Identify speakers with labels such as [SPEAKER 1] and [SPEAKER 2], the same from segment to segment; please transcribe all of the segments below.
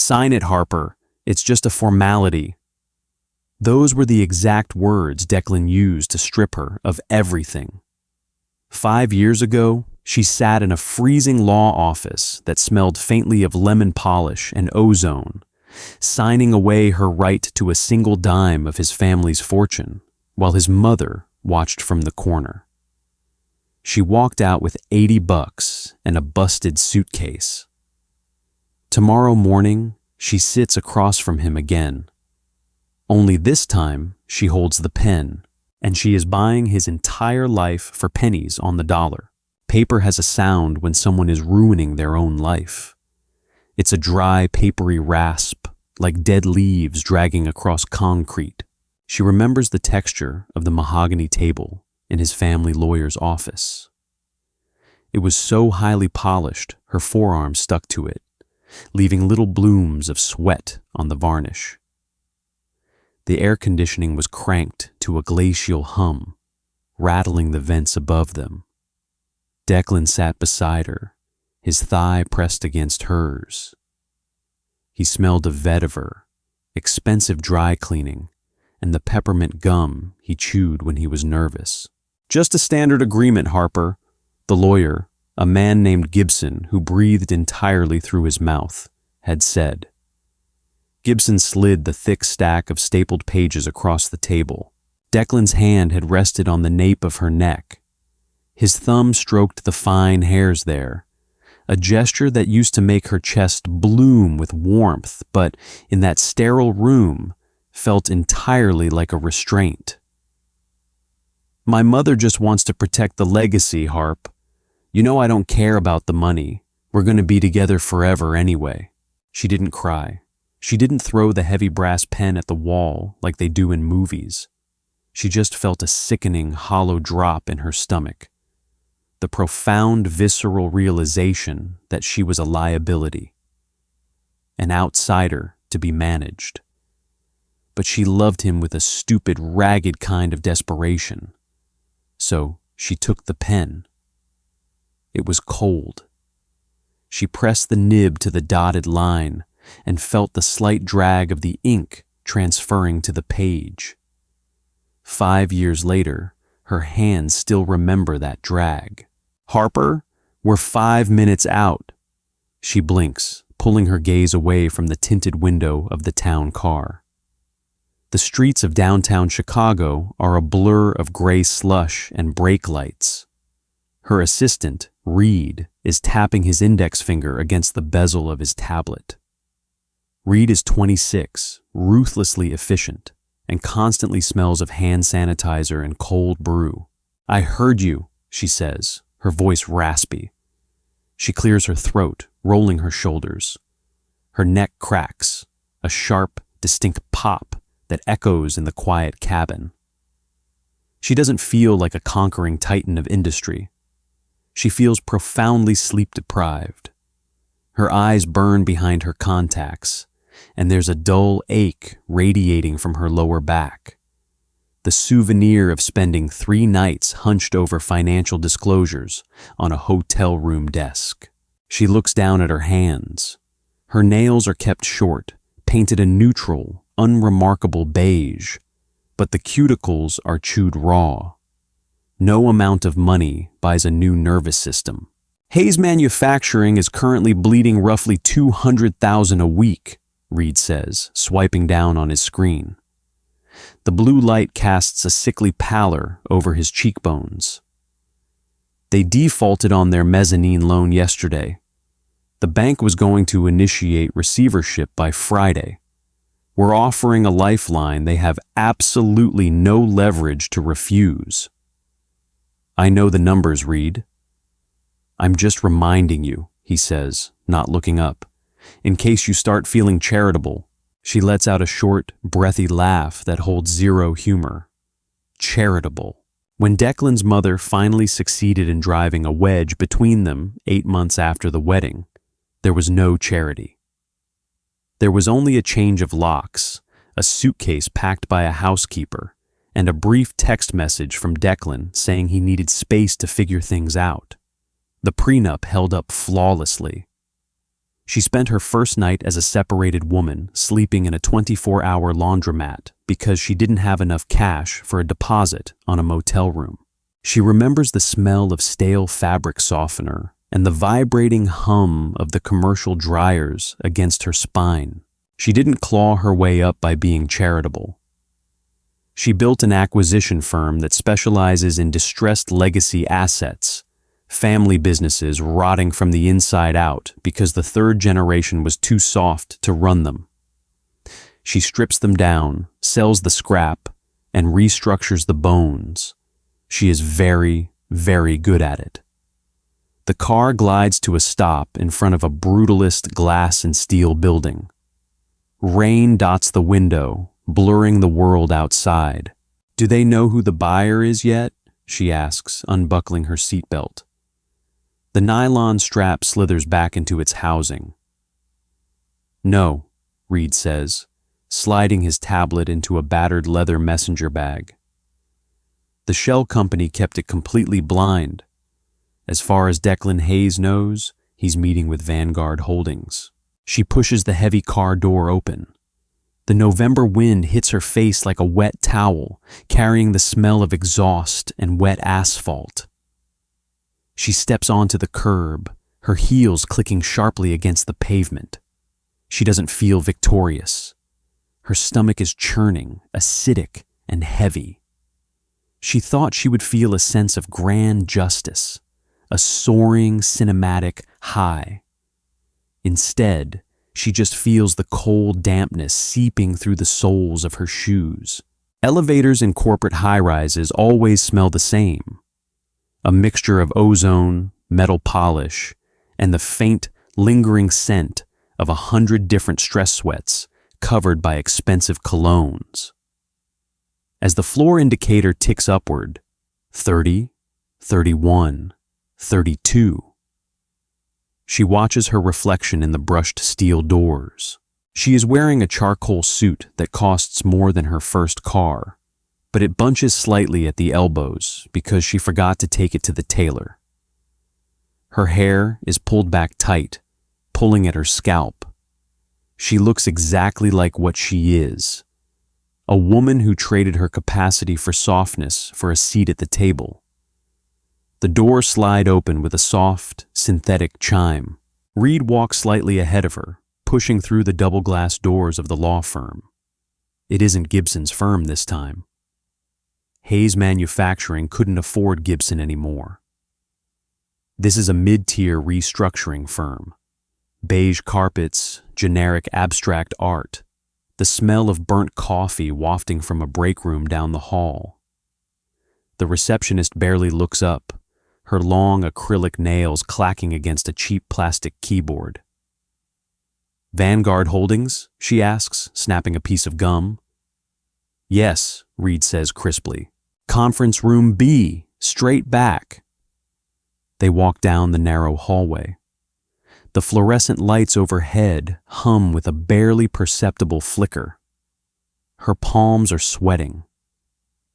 [SPEAKER 1] "Sign it, Harper. It's just a formality." Those were the exact words Declan used to strip her of everything. 5 years ago, she sat in a freezing law office that smelled faintly of lemon polish and ozone, signing away her right to a single dime of his family's fortune, while his mother watched from the corner. She walked out with $80 and a busted suitcase. Tomorrow morning, she sits across from him again. Only this time, she holds the pen, and she is buying his entire life for pennies on the dollar. Paper has a sound when someone is ruining their own life. It's a dry, papery rasp, like dead leaves dragging across concrete. She remembers the texture of the mahogany table in his family lawyer's office. It was so highly polished, her forearm stuck to it, leaving little blooms of sweat on the varnish. The air conditioning was cranked to a glacial hum, rattling the vents above them. Declan sat beside her, his thigh pressed against hers. He smelled of vetiver, expensive dry cleaning, and the peppermint gum he chewed when he was nervous. "Just a standard agreement, Harper," the lawyer, a man named Gibson who breathed entirely through his mouth, had said. Gibson slid the thick stack of stapled pages across the table. Declan's hand had rested on the nape of her neck. His thumb stroked the fine hairs there, a gesture that used to make her chest bloom with warmth, but in that sterile room felt entirely like a restraint. "My mother just wants to protect the legacy, Harp. You know I don't care about the money. We're going to be together forever anyway." She didn't cry. She didn't throw the heavy brass pen at the wall like they do in movies. She just felt a sickening, hollow drop in her stomach. The profound, visceral realization that she was a liability, an outsider to be managed. But she loved him with a stupid, ragged kind of desperation. So she took the pen. It was cold. She pressed the nib to the dotted line and felt the slight drag of the ink transferring to the page. 5 years later, her hands still remember that drag. "Harper, we're 5 minutes out." She blinks, pulling her gaze away from the tinted window of the town car. The streets of downtown Chicago are a blur of gray slush and brake lights. Her assistant, Reed, is tapping his index finger against the bezel of his tablet. Reed is 26, ruthlessly efficient, and constantly smells of hand sanitizer and cold brew. "I heard you," she says, her voice raspy. She clears her throat, rolling her shoulders. Her neck cracks, a sharp, distinct pop that echoes in the quiet cabin. She doesn't feel like a conquering titan of industry. She feels profoundly sleep-deprived. Her eyes burn behind her contacts, and there's a dull ache radiating from her lower back. The souvenir of spending 3 nights hunched over financial disclosures on a hotel room desk. She looks down at her hands. Her nails are kept short, painted a neutral, unremarkable beige, but the cuticles are chewed raw. No amount of money buys a new nervous system. "Hayes Manufacturing is currently bleeding roughly $200,000 a week," Reed says, swiping down on his screen. The blue light casts a sickly pallor over his cheekbones. "They defaulted on their mezzanine loan yesterday. The bank was going to initiate receivership by Friday. We're offering a lifeline they have absolutely no leverage to refuse." "I know the numbers, Reed." "I'm just reminding you," he says, not looking up, "in case you start feeling charitable." She lets out a short, breathy laugh that holds zero humor. Charitable. When Declan's mother finally succeeded in driving a wedge between them 8 months after the wedding, there was no charity. There was only a change of locks, a suitcase packed by a housekeeper, and a brief text message from Declan saying he needed space to figure things out. The prenup held up flawlessly. She spent her first night as a separated woman sleeping in a 24-hour laundromat because she didn't have enough cash for a deposit on a motel room. She remembers the smell of stale fabric softener and the vibrating hum of the commercial dryers against her spine. She didn't claw her way up by being charitable. She built an acquisition firm that specializes in distressed legacy assets, family businesses rotting from the inside out because the third generation was too soft to run them. She strips them down, sells the scrap, and restructures the bones. She is very, very good at it. The car glides to a stop in front of a brutalist glass and steel building. Rain dots the window, blurring the world outside. "Do they know who the buyer is yet?" she asks, unbuckling her seatbelt. The nylon strap slithers back into its housing. "No," Reed says, sliding his tablet into a battered leather messenger bag. The shell company kept it completely blind. As far as Declan Hayes knows, he's meeting with Vanguard Holdings. She pushes the heavy car door open. The November wind hits her face like a wet towel, carrying the smell of exhaust and wet asphalt. She steps onto the curb, her heels clicking sharply against the pavement. She doesn't feel victorious. Her stomach is churning, acidic, and heavy. She thought she would feel a sense of grand justice, a soaring cinematic high. Instead, she just feels the cold dampness seeping through the soles of her shoes. Elevators in corporate high-rises always smell the same. A mixture of ozone, metal polish, and the faint, lingering scent of 100 different stress sweats covered by expensive colognes. As the floor indicator ticks upward, 30, 31, 32. She watches her reflection in the brushed steel doors. She is wearing a charcoal suit that costs more than her first car, but it bunches slightly at the elbows because she forgot to take it to the tailor. Her hair is pulled back tight, pulling at her scalp. She looks exactly like what she is, a woman who traded her capacity for softness for a seat at the table. The doors slide open with a soft, synthetic chime. Reed walks slightly ahead of her, pushing through the double-glass doors of the law firm. It isn't Gibson's firm this time. Hayes Manufacturing couldn't afford Gibson anymore. This is a mid-tier restructuring firm. Beige carpets, generic abstract art, the smell of burnt coffee wafting from a break room down the hall. The receptionist barely looks up, her long acrylic nails clacking against a cheap plastic keyboard. "Vanguard Holdings?" she asks, snapping a piece of gum. "Yes," Reed says crisply. "Conference room B, straight back." They walk down the narrow hallway. The fluorescent lights overhead hum with a barely perceptible flicker. Her palms are sweating.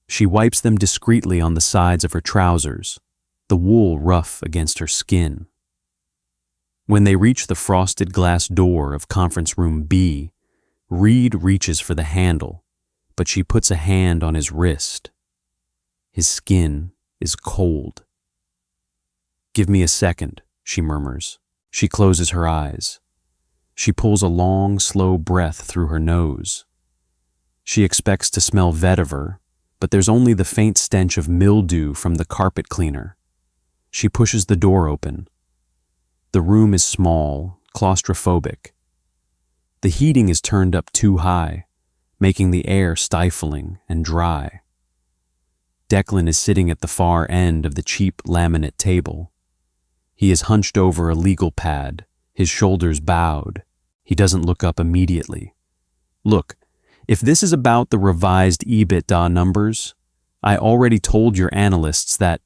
[SPEAKER 1] She wipes them discreetly on the sides of her trousers, the wool rough against her skin. When they reach the frosted glass door of conference room B, Reed reaches for the handle, but she puts a hand on his wrist. His skin is cold. "Give me a second," she murmurs. She closes her eyes. She pulls a long, slow breath through her nose. She expects to smell vetiver, but there's only the faint stench of mildew from the carpet cleaner. She pushes the door open. The room is small, claustrophobic. The heating is turned up too high, making the air stifling and dry. Declan is sitting at the far end of the cheap laminate table. He is hunched over a legal pad, his shoulders bowed. He doesn't look up immediately. "Look, if this is about the revised EBITDA numbers, I already told your analysts that—"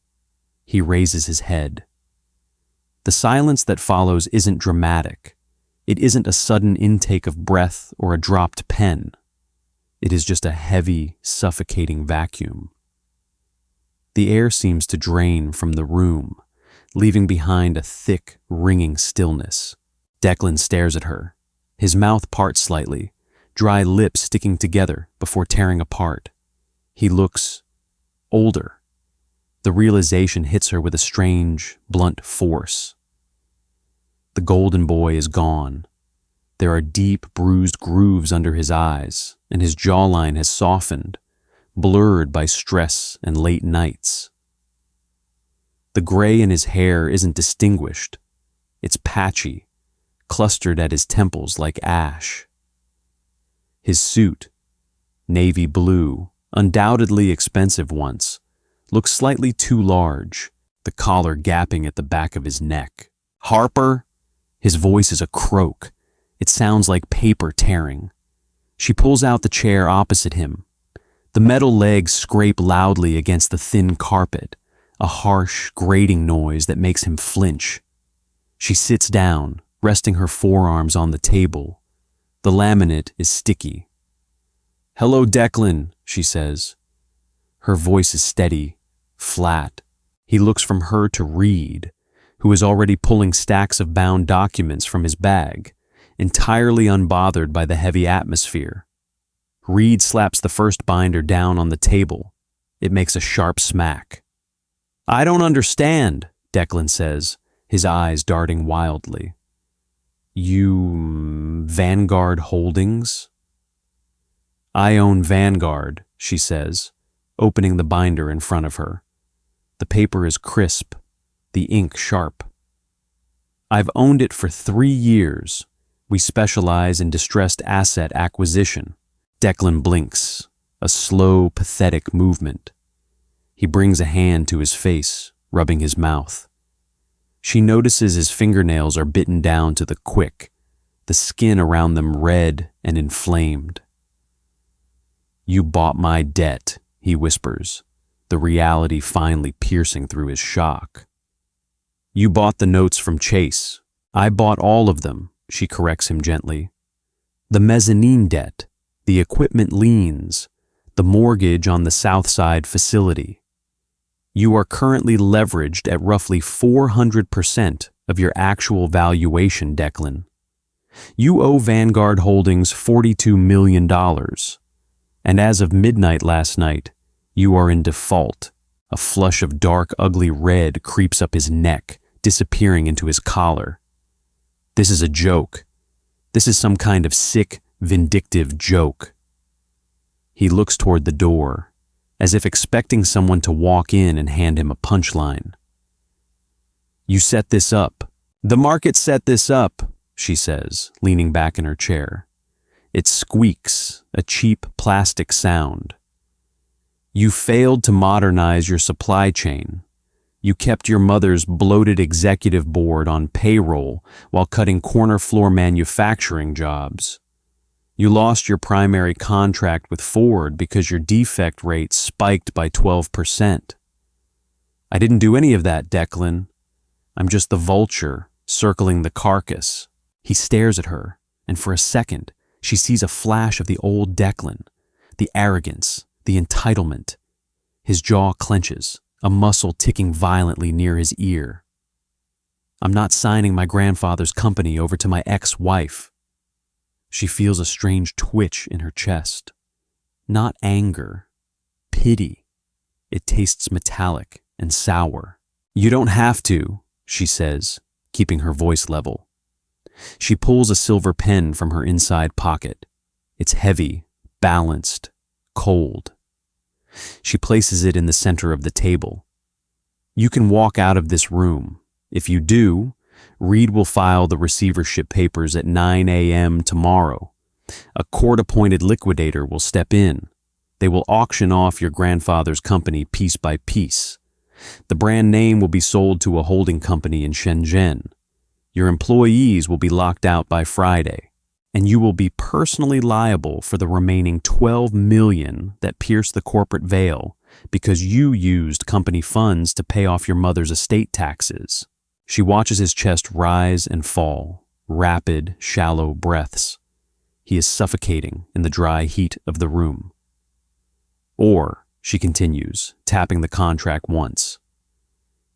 [SPEAKER 1] He raises his head. The silence that follows isn't dramatic. It isn't a sudden intake of breath or a dropped pen. It is just a heavy, suffocating vacuum. The air seems to drain from the room, leaving behind a thick, ringing stillness. Declan stares at her. His mouth parts slightly, dry lips sticking together before tearing apart. He looks older. The realization hits her with a strange, blunt force. The golden boy is gone. There are deep, bruised grooves under his eyes, and his jawline has softened, blurred by stress and late nights. The gray in his hair isn't distinguished. It's patchy, clustered at his temples like ash. His suit, navy blue, undoubtedly expensive once, looks slightly too large, the collar gapping at the back of his neck. "Harper?" His voice is a croak. It sounds like paper tearing. She pulls out the chair opposite him. The metal legs scrape loudly against the thin carpet, a harsh, grating noise that makes him flinch. She sits down, resting her forearms on the table. The laminate is sticky. "Hello, Declan," she says. Her voice is steady, flat. He looks from her to Reed, who is already pulling stacks of bound documents from his bag, entirely unbothered by the heavy atmosphere. Reed slaps the first binder down on the table. It makes a sharp smack. "I don't understand," Declan says, his eyes darting wildly. "You... Vanguard Holdings?" "I own Vanguard," she says, opening the binder in front of her. The paper is crisp, the ink sharp. "I've owned it for 3 years. We specialize in distressed asset acquisition." Declan blinks, a slow, pathetic movement. He brings a hand to his face, rubbing his mouth. She notices his fingernails are bitten down to the quick, the skin around them red and inflamed. "You bought my debt," he whispers, the reality finally piercing through his shock. "You bought the notes from Chase. I bought all of them," she corrects him gently. "The mezzanine debt, the equipment liens, the mortgage on the Southside facility. You are currently leveraged at roughly 400% of your actual valuation, Declan. You owe Vanguard Holdings $42 million, and as of midnight last night, you are in default." A flush of dark, ugly red creeps up his neck, disappearing into his collar. This is a joke. This is some kind of sick, vindictive joke. He looks toward the door, as if expecting someone to walk in and hand him a punchline. "You set this up." "The market set this up," she says, leaning back in her chair. It squeaks, a cheap plastic sound. "You failed to modernize your supply chain. You kept your mother's bloated executive board on payroll while cutting corner floor manufacturing jobs. You lost your primary contract with Ford because your defect rate spiked by 12%. I didn't do any of that, Declan. I'm just the vulture circling the carcass." He stares at her, and for a second, she sees a flash of the old Declan, the arrogance, the entitlement. His jaw clenches, a muscle ticking violently near his ear. "I'm not signing my grandfather's company over to my ex-wife." She feels a strange twitch in her chest. Not anger, pity. It tastes metallic and sour. "You don't have to," she says, keeping her voice level. She pulls a silver pen from her inside pocket. It's heavy, balanced, cold. She places it in the center of the table. "You can walk out of this room. If you do, Reed will file the receivership papers at 9 a.m. tomorrow. A court-appointed liquidator will step in. They will auction off your grandfather's company piece by piece. The brand name will be sold to a holding company in Shenzhen. Your employees will be locked out by Friday, and you will be personally liable for the remaining $12 million that pierce the corporate veil because you used company funds to pay off your mother's estate taxes." She watches his chest rise and fall, rapid, shallow breaths. He is suffocating in the dry heat of the room. "Or," she continues, tapping the contract once,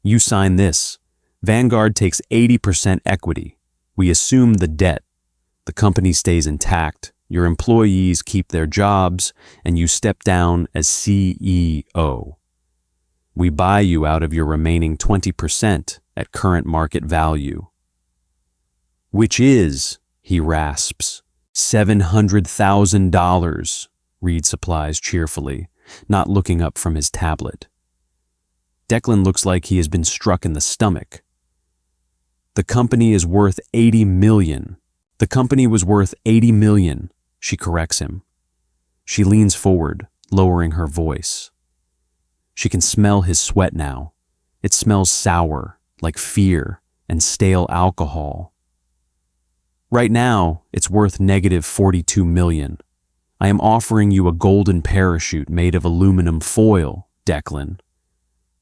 [SPEAKER 1] "you sign this. Vanguard takes 80% equity. We assume the debt. The company stays intact, your employees keep their jobs, and you step down as CEO. We buy you out of your remaining 20% at current market value. Which is, he rasps, $700,000, Reed supplies cheerfully, not looking up from his tablet. Declan looks like he has been struck in the stomach. The company is worth $80 million. The company was worth $80 million, she corrects him. She leans forward, lowering her voice. She can smell his sweat now. It smells sour, like fear and stale alcohol. Right now, it's worth -$42 million. I am offering you a golden parachute made of aluminum foil, Declan.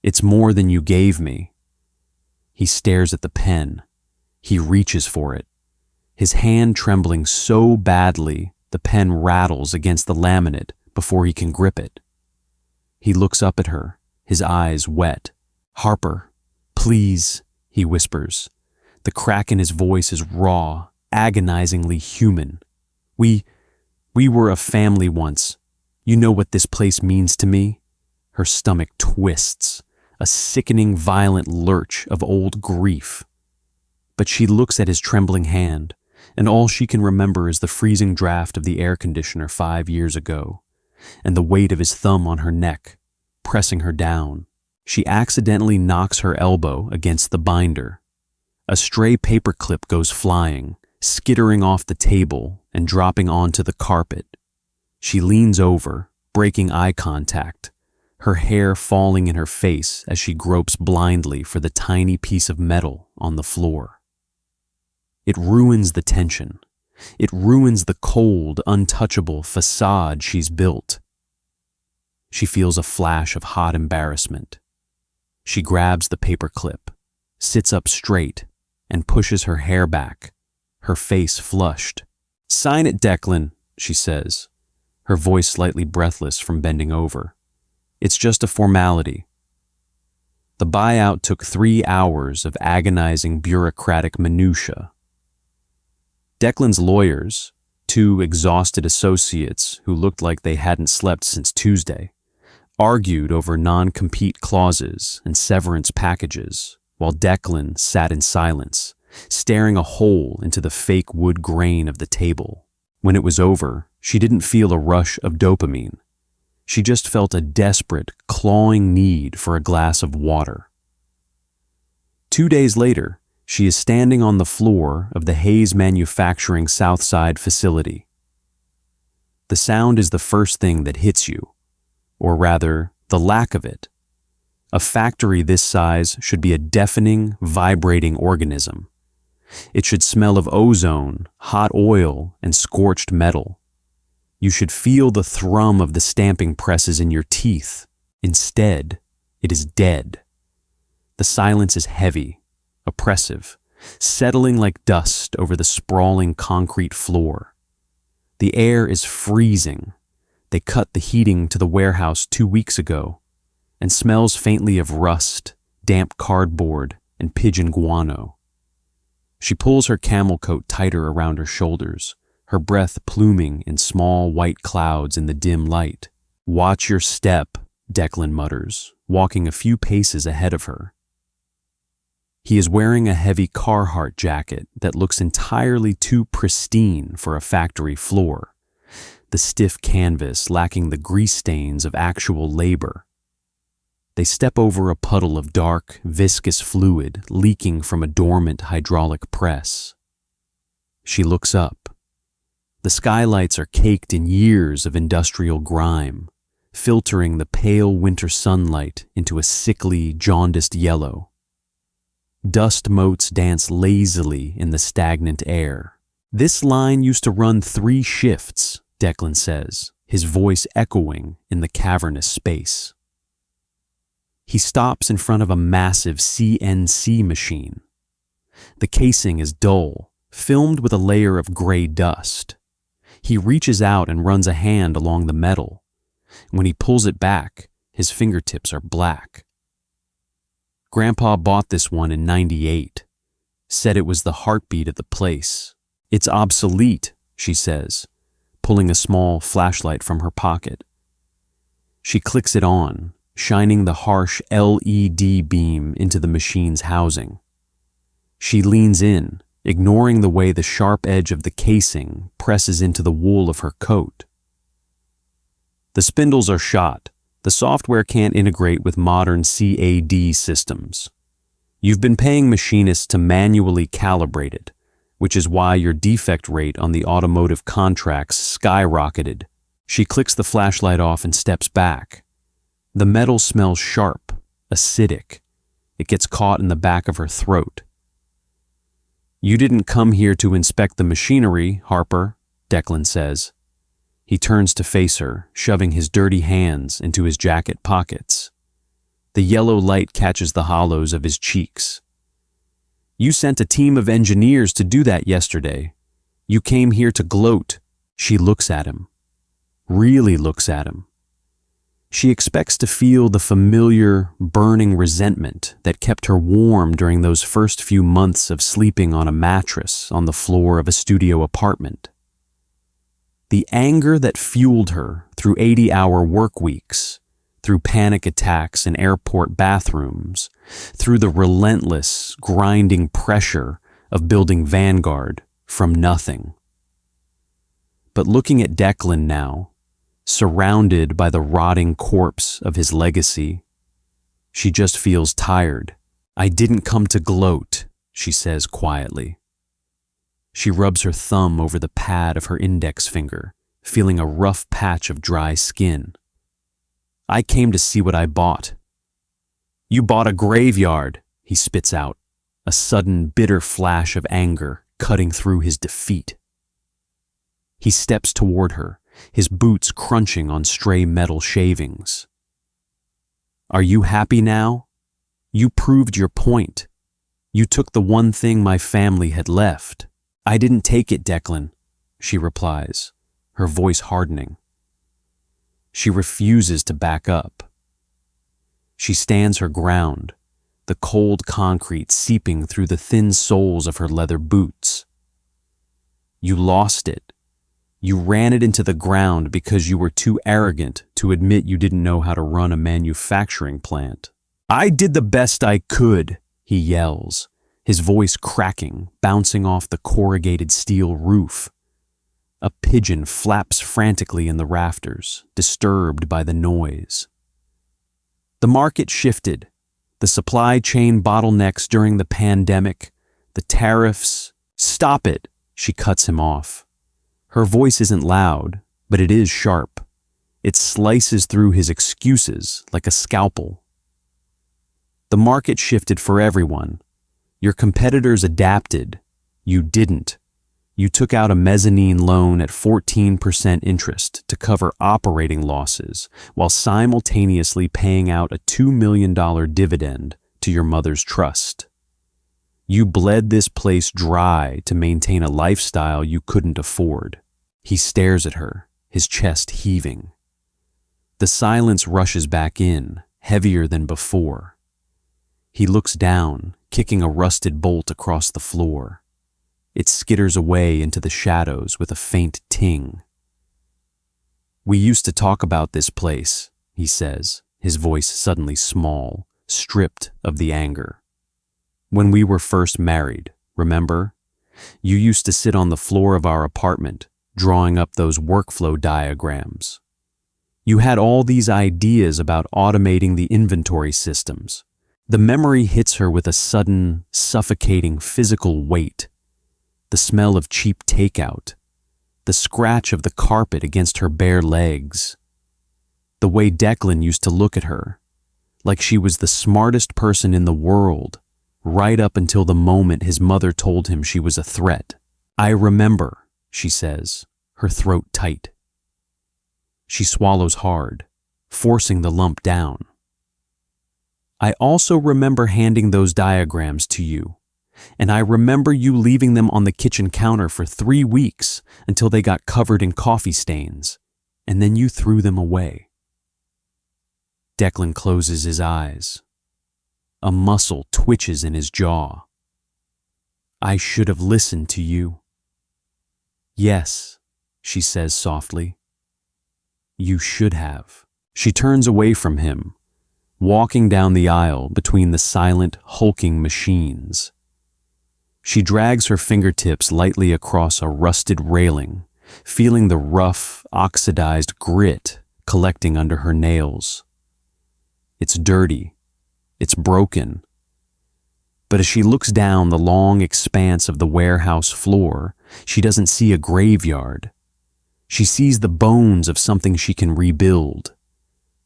[SPEAKER 1] It's more than you gave me. He stares at the pen. He reaches for it. His hand trembling so badly, the pen rattles against the laminate before he can grip it. He looks up at her, his eyes wet. "Harper, please," he whispers. The crack in his voice is raw, agonizingly human. We were a family once. You know what this place means to me?" Her stomach twists, a sickening, violent lurch of old grief. But she looks at his trembling hand, and all she can remember is the freezing draft of the air conditioner 5 years ago, and the weight of his thumb on her neck, pressing her down. She accidentally knocks her elbow against the binder. A stray paperclip goes flying, skittering off the table and dropping onto the carpet. She leans over, breaking eye contact, her hair falling in her face as she gropes blindly for the tiny piece of metal on the floor. It ruins the tension. It ruins the cold, untouchable facade she's built. She feels a flash of hot embarrassment. She grabs the paperclip, sits up straight, and pushes her hair back, her face flushed. "Sign it, Declan," she says, her voice slightly breathless from bending over. "It's just a formality." The buyout took 3 hours of agonizing bureaucratic minutia. Declan's lawyers, 2 exhausted associates who looked like they hadn't slept since Tuesday, argued over non-compete clauses and severance packages, while Declan sat in silence, staring a hole into the fake wood grain of the table. When it was over, she didn't feel a rush of dopamine. She just felt a desperate, clawing need for a glass of water. 2 days later, she is standing on the floor of the Hayes Manufacturing Southside facility. The sound is the first thing that hits you, or rather, the lack of it. A factory this size should be a deafening, vibrating organism. It should smell of ozone, hot oil, and scorched metal. You should feel the thrum of the stamping presses in your teeth. Instead, it is dead. The silence is heavy, oppressive, settling like dust over the sprawling concrete floor. The air is freezing. They cut the heating to the warehouse 2 weeks ago, and smells faintly of rust, damp cardboard, and pigeon guano. She pulls her camel coat tighter around her shoulders, her breath pluming in small white clouds in the dim light. "Watch your step," Declan mutters, walking a few paces ahead of her. He is wearing a heavy Carhartt jacket that looks entirely too pristine for a factory floor, the stiff canvas lacking the grease stains of actual labor. They step over a puddle of dark, viscous fluid leaking from a dormant hydraulic press. She looks up. The skylights are caked in years of industrial grime, filtering the pale winter sunlight into a sickly, jaundiced yellow. Dust motes dance lazily in the stagnant air. "This line used to run 3 shifts, Declan says, his voice echoing in the cavernous space. He stops in front of a massive CNC machine. The casing is dull, filmed with a layer of gray dust. He reaches out and runs a hand along the metal. When he pulls it back, his fingertips are black. Grandpa bought this one in '98. said it was the heartbeat of the place. It's obsolete, she says, pulling a small flashlight from her pocket. She clicks it on, shining the harsh LED beam into the machine's housing. She leans in, ignoring the way the sharp edge of the casing presses into the wool of her coat. The spindles are shot. The software can't integrate with modern CAD systems. You've been paying machinists to manually calibrate it, which is why your defect rate on the automotive contracts skyrocketed. She clicks the flashlight off and steps back. The metal smells sharp, acidic. It gets caught in the back of her throat. You didn't come here to inspect the machinery, Harper, Declan says. He turns to face her, shoving his dirty hands into his jacket pockets. The yellow light catches the hollows of his cheeks. You sent a team of engineers to do that yesterday. You came here to gloat. She looks at him. Really looks at him. She expects to feel the familiar, burning resentment that kept her warm during those first few months of sleeping on a mattress on the floor of a studio apartment. The anger that fueled her through 80-hour work weeks, through panic attacks in airport bathrooms, through the relentless, grinding pressure of building Vanguard from nothing. But looking at Declan now, surrounded by the rotting corpse of his legacy, she just feels tired. I didn't come to gloat, she says quietly. She rubs her thumb over the pad of her index finger, feeling a rough patch of dry skin. I came to see what I bought. You bought a graveyard, he spits out, a sudden bitter flash of anger cutting through his defeat. He steps toward her, his boots crunching on stray metal shavings. Are you happy now? You proved your point. You took the one thing my family had left. I didn't take it, Declan, she replies, her voice hardening. She refuses to back up. She stands her ground, the cold concrete seeping through the thin soles of her leather boots. You lost it. You ran it into the ground because you were too arrogant to admit you didn't know how to run a manufacturing plant. I did the best I could, he yells, his voice cracking, bouncing off the corrugated steel roof. A pigeon flaps frantically in the rafters, disturbed by the noise. The market shifted. The supply chain bottlenecks during the pandemic, the tariffs. Stop it, she cuts him off. Her voice isn't loud, but it is sharp. It slices through his excuses like a scalpel. The market shifted for everyone. Your competitors adapted. You didn't. You took out a mezzanine loan at 14% interest to cover operating losses while simultaneously paying out a $2 million dividend to your mother's trust. You bled this place dry to maintain a lifestyle you couldn't afford. He stares at her, his chest heaving. The silence rushes back in, heavier than before. He looks down, kicking a rusted bolt across the floor. It skitters away into the shadows with a faint ting. We used to talk about this place, he says, his voice suddenly small, stripped of the anger. When we were first married, remember? You used to sit on the floor of our apartment, drawing up those workflow diagrams. You had all these ideas about automating the inventory systems. The memory hits her with a sudden, suffocating physical weight. The smell of cheap takeout, the scratch of the carpet against her bare legs. The way Declan used to look at her, like she was the smartest person in the world, right up until the moment his mother told him she was a threat. I remember, she says, her throat tight. She swallows hard, forcing the lump down. I also remember handing those diagrams to you, and I remember you leaving them on the kitchen counter for 3 weeks until they got covered in coffee stains, and then you threw them away. Declan closes his eyes. A muscle twitches in his jaw. I should have listened to you. Yes, she says softly. You should have. She turns away from him, walking down the aisle between the silent, hulking machines. She drags her fingertips lightly across a rusted railing, feeling the rough, oxidized grit collecting under her nails. It's dirty. It's broken. But as she looks down the long expanse of the warehouse floor, she doesn't see a graveyard. She sees the bones of something she can rebuild.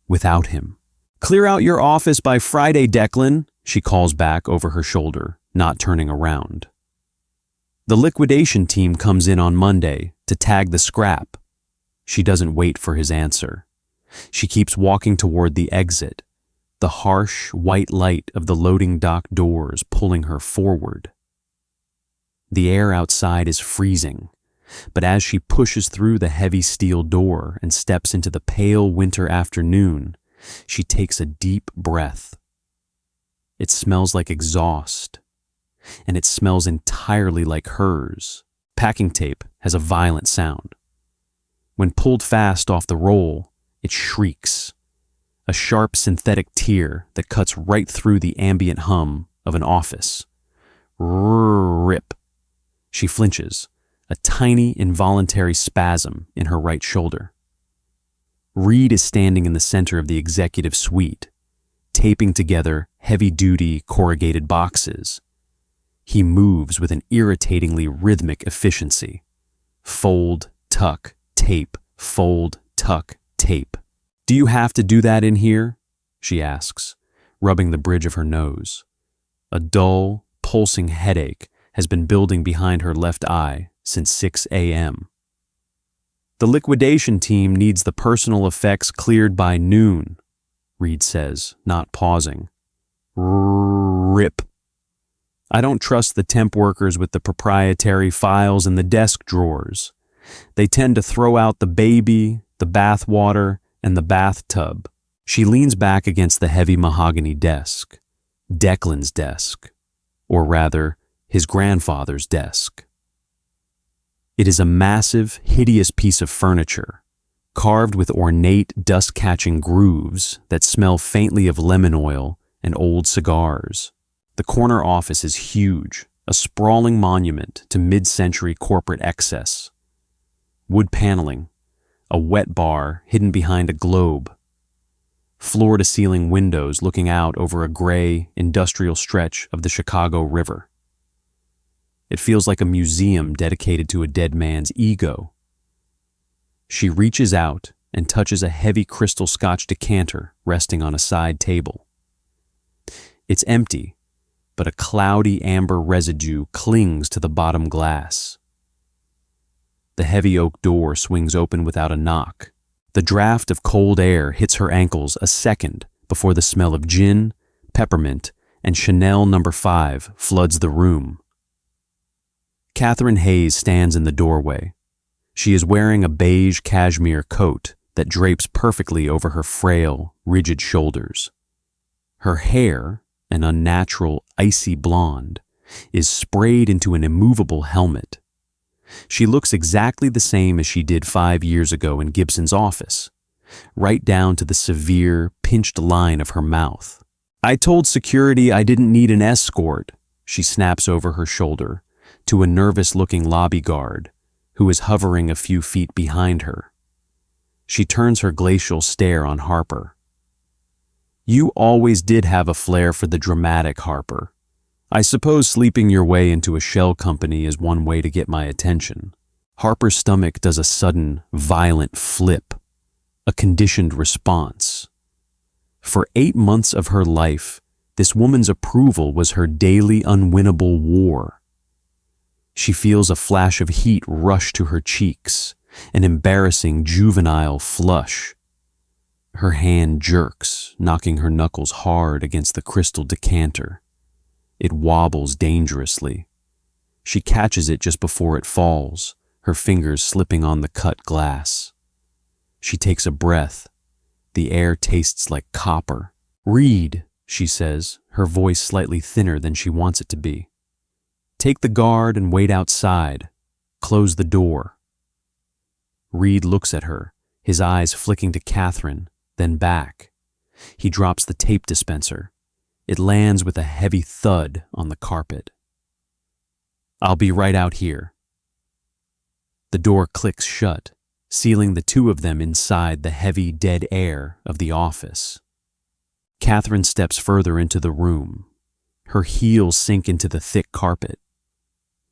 [SPEAKER 1] Without him. Clear out your office by Friday, Declan, she calls back over her shoulder, not turning around. The liquidation team comes in on Monday to tag the scrap. She doesn't wait for his answer. She keeps walking toward the exit, the harsh white light of the loading dock doors pulling her forward. The air outside is freezing, but as she pushes through the heavy steel door and steps into the pale winter afternoon, she takes a deep breath. It smells like exhaust, and it smells entirely like hers. Packing tape has a violent sound. When pulled fast off the roll, it shrieks, a sharp synthetic tear that cuts right through the ambient hum of an office. Rip. She flinches, a tiny involuntary spasm in her right shoulder. Reed is standing in the center of the executive suite, taping together heavy-duty corrugated boxes. He moves with an irritatingly rhythmic efficiency. Fold, tuck, tape, fold, tuck, tape. Do you have to do that in here? She asks, rubbing the bridge of her nose. A dull, pulsing headache has been building behind her left eye since 6 a.m. The liquidation team needs the personal effects cleared by noon, Reed says, not pausing. Rip. I don't trust the temp workers with the proprietary files in the desk drawers. They tend to throw out the baby, the bath water, and the bathtub. She leans back against the heavy mahogany desk. Declan's desk. Or rather, his grandfather's desk. It is a massive, hideous piece of furniture, carved with ornate, dust-catching grooves that smell faintly of lemon oil and old cigars. The corner office is huge, a sprawling monument to mid-century corporate excess. Wood paneling, a wet bar hidden behind a globe, floor-to-ceiling windows looking out over a gray, industrial stretch of the Chicago River. It feels like a museum dedicated to a dead man's ego. She reaches out and touches a heavy crystal Scotch decanter resting on a side table. It's empty, but a cloudy amber residue clings to the bottom glass. The heavy oak door swings open without a knock. The draft of cold air hits her ankles a second before the smell of gin, peppermint, and Chanel No. 5 floods the room. Catherine Hayes stands in the doorway. She is wearing a beige cashmere coat that drapes perfectly over her frail, rigid shoulders. Her hair, an unnatural, icy blonde, is sprayed into an immovable helmet. She looks exactly the same as she did 5 years ago in Gibson's office, right down to the severe, pinched line of her mouth. I told security I didn't need an escort, she snaps over her shoulder to a nervous-looking lobby guard who is hovering a few feet behind her. She turns her glacial stare on Harper. You always did have a flair for the dramatic, Harper. I suppose sleeping your way into a shell company is one way to get my attention. Harper's stomach does a sudden, violent flip, a conditioned response. For 8 months of her life, this woman's approval was her daily unwinnable war. She feels a flash of heat rush to her cheeks, an embarrassing juvenile flush. Her hand jerks, knocking her knuckles hard against the crystal decanter. It wobbles dangerously. She catches it just before it falls, her fingers slipping on the cut glass. She takes a breath. The air tastes like copper. Reed, she says, her voice slightly thinner than she wants it to be. Take the guard and wait outside. Close the door. Reed looks at her, his eyes flicking to Catherine, then back. He drops the tape dispenser. It lands with a heavy thud on the carpet. I'll be right out here. The door clicks shut, sealing the two of them inside the heavy dead air of the office. Catherine steps further into the room. Her heels sink into the thick carpet.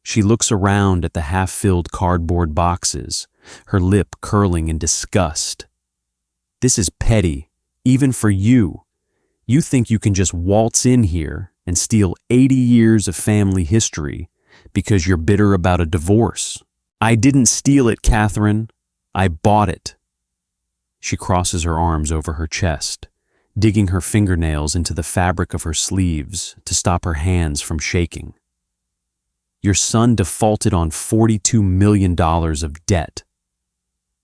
[SPEAKER 1] She looks around at the half-filled cardboard boxes, her lip curling in disgust. This is petty, even for you. You think you can just waltz in here and steal 80 years of family history because you're bitter about a divorce. I didn't steal it, Catherine. I bought it. She crosses her arms over her chest, digging her fingernails into the fabric of her sleeves to stop her hands from shaking. Your son defaulted on $42 million of debt.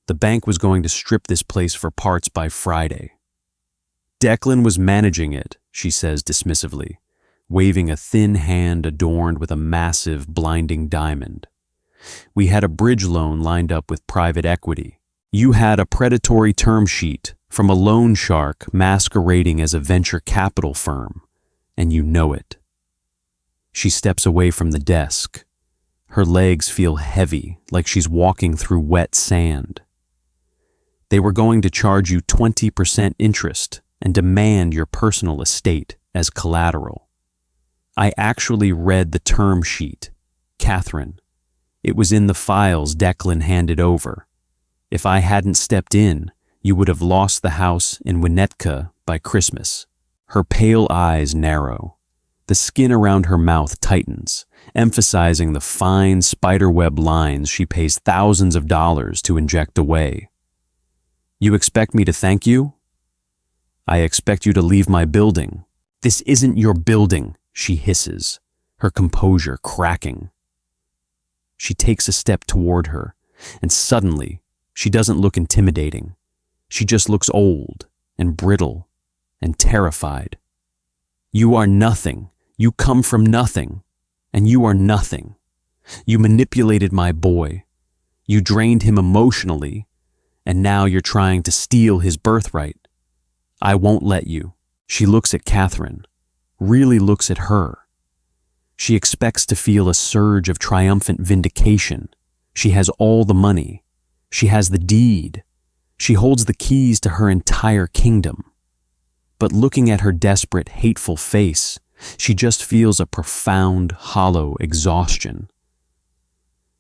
[SPEAKER 1] The bank was going to strip this place for parts by Friday. Declan was managing it, she says dismissively, waving a thin hand adorned with a massive, blinding diamond. We had a bridge loan lined up with private equity. You had a predatory term sheet from a loan shark masquerading as a venture capital firm, and you know it. She steps away from the desk. Her legs feel heavy, like she's walking through wet sand. They were going to charge you 20% interest and demand your personal estate as collateral. I actually read the term sheet, Catherine. It was in the files Declan handed over. If I hadn't stepped in, you would have lost the house in Winnetka by Christmas. Her pale eyes narrow. The skin around her mouth tightens, emphasizing the fine spiderweb lines she pays thousands of dollars to inject away. You expect me to thank you? I expect you to leave my building. This isn't your building, she hisses, her composure cracking. She takes a step toward her, and suddenly, she doesn't look intimidating. She just looks old and brittle and terrified. You are nothing. You come from nothing, and you are nothing. You manipulated my boy. You drained him emotionally, and now you're trying to steal his birthright. I won't let you. She looks at Catherine, really looks at her. She expects to feel a surge of triumphant vindication. She has all the money. She has the deed. She holds the keys to her entire kingdom. But looking at her desperate, hateful face, she just feels a profound, hollow exhaustion.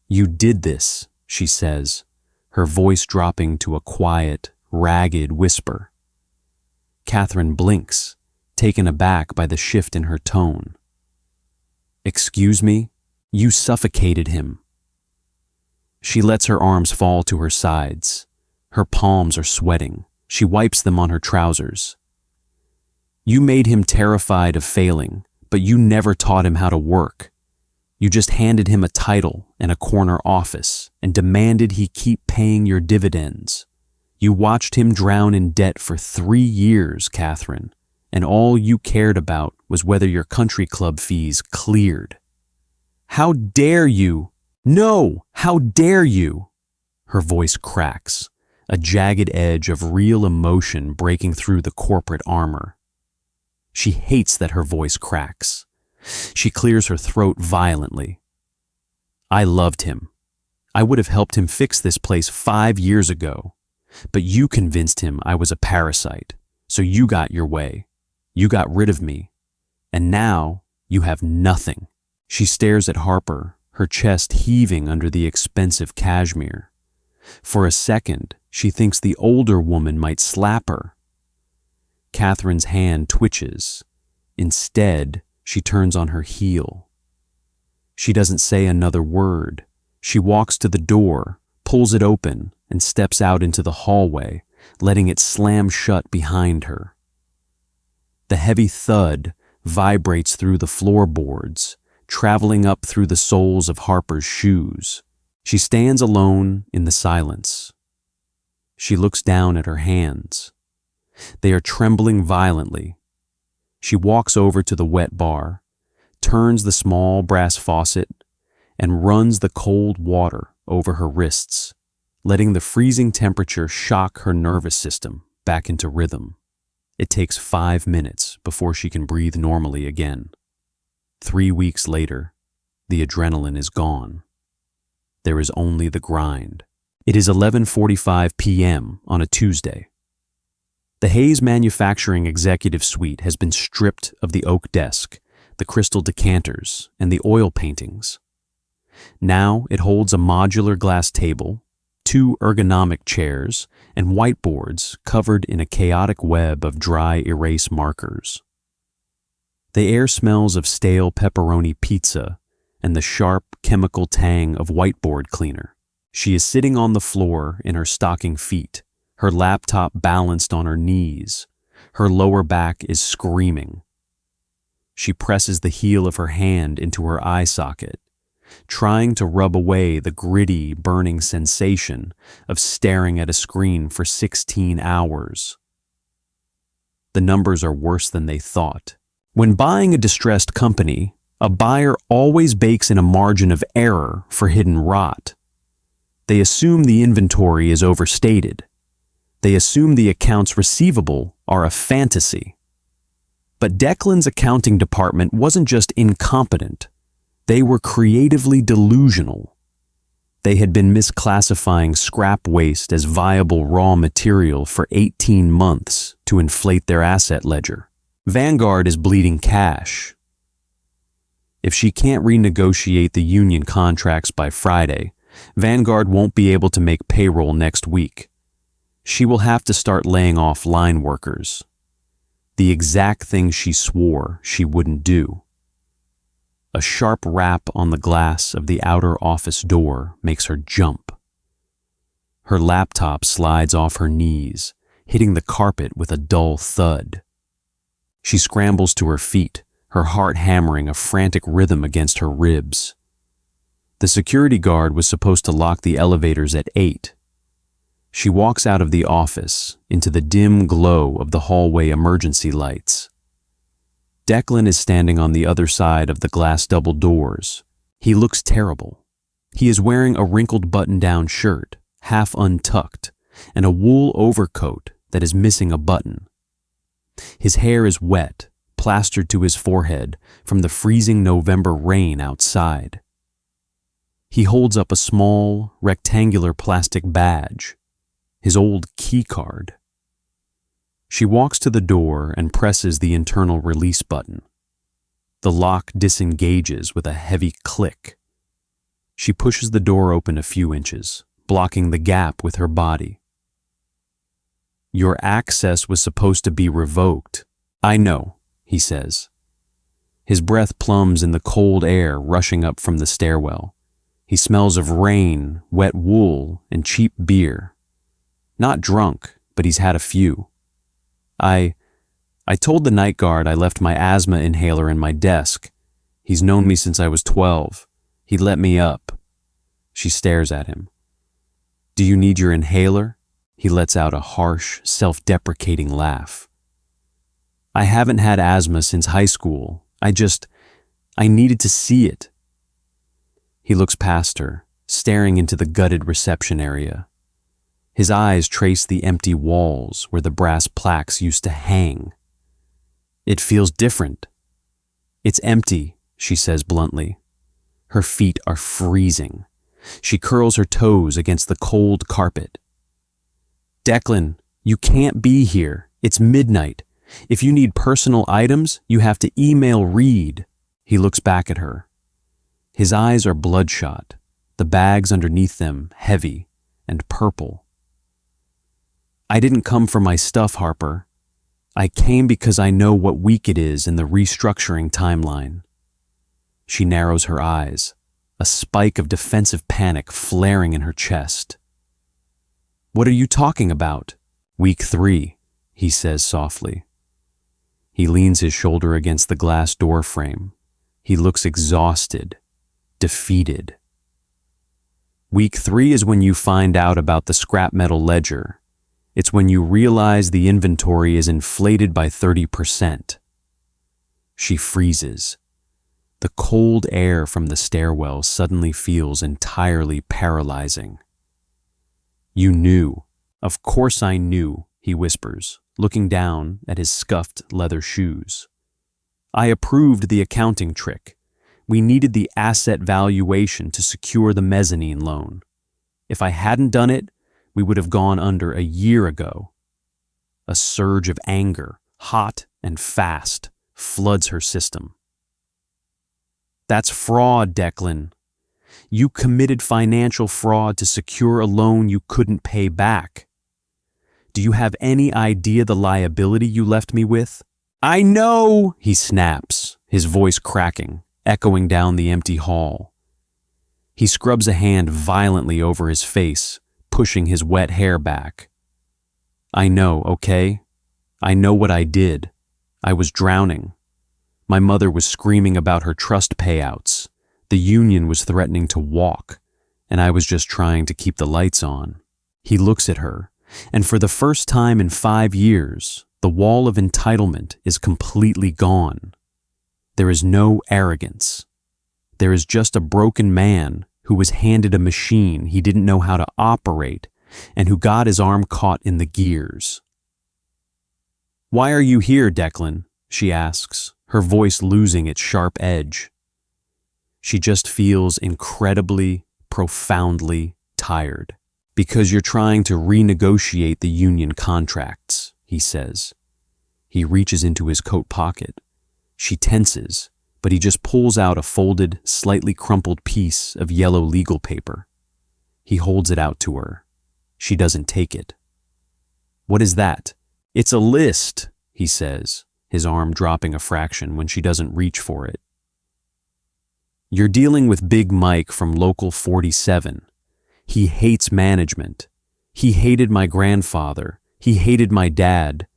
[SPEAKER 1] You did this, she says, her voice dropping to a quiet, ragged whisper. Catherine blinks, taken aback by the shift in her tone. Excuse me? You suffocated him. She lets her arms fall to her sides. Her palms are sweating. She wipes them on her trousers. You made him terrified of failing, but you never taught him how to work. You just handed him a title and a corner office and demanded he keep paying your dividends. You watched him drown in debt for 3 years, Catherine, and all you cared about was whether your country club fees cleared. How dare you? No, how dare you? Her voice cracks, a jagged edge of real emotion breaking through the corporate armor. She hates that her voice cracks. She clears her throat violently. I loved him. I would have helped him fix this place 5 years ago. But you convinced him I was a parasite, so you got your way. You got rid of me. And now you have nothing. She stares at Harper, her chest heaving under the expensive cashmere. For a second, she thinks the older woman might slap her. Catherine's hand twitches. Instead, she turns on her heel. She doesn't say another word. She walks to the door, pulls it open, and steps out into the hallway, letting it slam shut behind her. The heavy thud vibrates through the floorboards, traveling up through the soles of Harper's shoes. She stands alone in the silence. She looks down at her hands. They are trembling violently. She walks over to the wet bar, turns the small brass faucet, and runs the cold water over her wrists, letting the freezing temperature shock her nervous system back into rhythm. It takes 5 minutes before she can breathe normally again. 3 weeks later, the adrenaline is gone. There is only the grind. It is 11:45 p.m. on a Tuesday. The Hayes Manufacturing Executive Suite has been stripped of the oak desk, the crystal decanters, and the oil paintings. Now it holds a modular glass table, 2 ergonomic chairs, and whiteboards covered in a chaotic web of dry erase markers. The air smells of stale pepperoni pizza and the sharp chemical tang of whiteboard cleaner. She is sitting on the floor in her stocking feet, her laptop balanced on her knees. Her lower back is screaming. She presses the heel of her hand into her eye socket, trying to rub away the gritty, burning sensation of staring at a screen for 16 hours. The numbers are worse than they thought. When buying a distressed company, a buyer always bakes in a margin of error for hidden rot. They assume the inventory is overstated. They assume the accounts receivable are a fantasy. But Declan's accounting department wasn't just incompetent. They were creatively delusional. They had been misclassifying scrap waste as viable raw material for 18 months to inflate their asset ledger. Vanguard is bleeding cash. If she can't renegotiate the union contracts by Friday, Vanguard won't be able to make payroll next week. She will have to start laying off line workers. The exact thing she swore she wouldn't do. A sharp rap on the glass of the outer office door makes her jump. Her laptop slides off her knees, hitting the carpet with a dull thud. She scrambles to her feet, her heart hammering a frantic rhythm against her ribs. The security guard was supposed to lock the elevators at 8. She walks out of the office into the dim glow of the hallway emergency lights. Declan is standing on the other side of the glass double doors. He looks terrible. He is wearing a wrinkled button-down shirt, half untucked, and a wool overcoat that is missing a button. His hair is wet, plastered to his forehead from the freezing November rain outside. He holds up a small, rectangular plastic badge, his old key card. She walks to the door and presses the internal release button. The lock disengages with a heavy click. She pushes the door open a few inches, blocking the gap with her body. "Your access was supposed to be revoked." "I know," he says. His breath plumbs in the cold air rushing up from the stairwell. He smells of rain, wet wool, and cheap beer. Not drunk, but he's had a few. I told the night guard I left my asthma inhaler in my desk. He's known me since I was 12. He let me up." She stares at him. "Do you need your inhaler?" He lets out a harsh, self-deprecating laugh. "I haven't had asthma since high school. I needed to see it." He looks past her, staring into the gutted reception area. His eyes trace the empty walls where the brass plaques used to hang. "It feels different." "It's empty," she says bluntly. Her feet are freezing. She curls her toes against the cold carpet. "Declan, you can't be here. It's midnight. If you need personal items, you have to email Reed." He looks back at her. His eyes are bloodshot, the bags underneath them heavy and purple. "I didn't come for my stuff, Harper. I came because I know what week it is in the restructuring timeline." She narrows her eyes, a spike of defensive panic flaring in her chest. "What are you talking about?" "Week 3, he says softly. He leans his shoulder against the glass door frame. He looks exhausted, defeated. "Week 3 is when you find out about the scrap metal ledger. It's when you realize the inventory is inflated by 30%. She freezes. The cold air from the stairwell suddenly feels entirely paralyzing. "You knew. Of course I knew," he whispers, looking down at his scuffed leather shoes. "I approved the accounting trick. We needed the asset valuation to secure the mezzanine loan. If I hadn't done it, we would have gone under a year ago." A surge of anger, hot and fast, floods her system. "That's fraud, Declan. You committed financial fraud to secure a loan you couldn't pay back. Do you have any idea the liability you left me with?" "I know," he snaps, his voice cracking, echoing down the empty hall. He scrubs a hand violently over his face, pushing his wet hair back. "I know, okay? I know what I did. I was drowning. My mother was screaming about her trust payouts. The union was threatening to walk, and I was just trying to keep the lights on." He looks at her, and for the first time in 5 years, the wall of entitlement is completely gone. There is no arrogance. There is just a broken man who was handed a machine he didn't know how to operate and who got his arm caught in the gears. "Why are you here, Declan?" she asks, her voice losing its sharp edge. She just feels incredibly, profoundly tired. "Because you're trying to renegotiate the union contracts," he says. He reaches into his coat pocket. She tenses, but he just pulls out a folded, slightly crumpled piece of yellow legal paper. He holds it out to her. She doesn't take it. "What is that?" "It's a list," he says, his arm dropping a fraction when she doesn't reach for it. "You're dealing with Big Mike from Local 47. He hates management. He hated my grandfather. He hated my dad.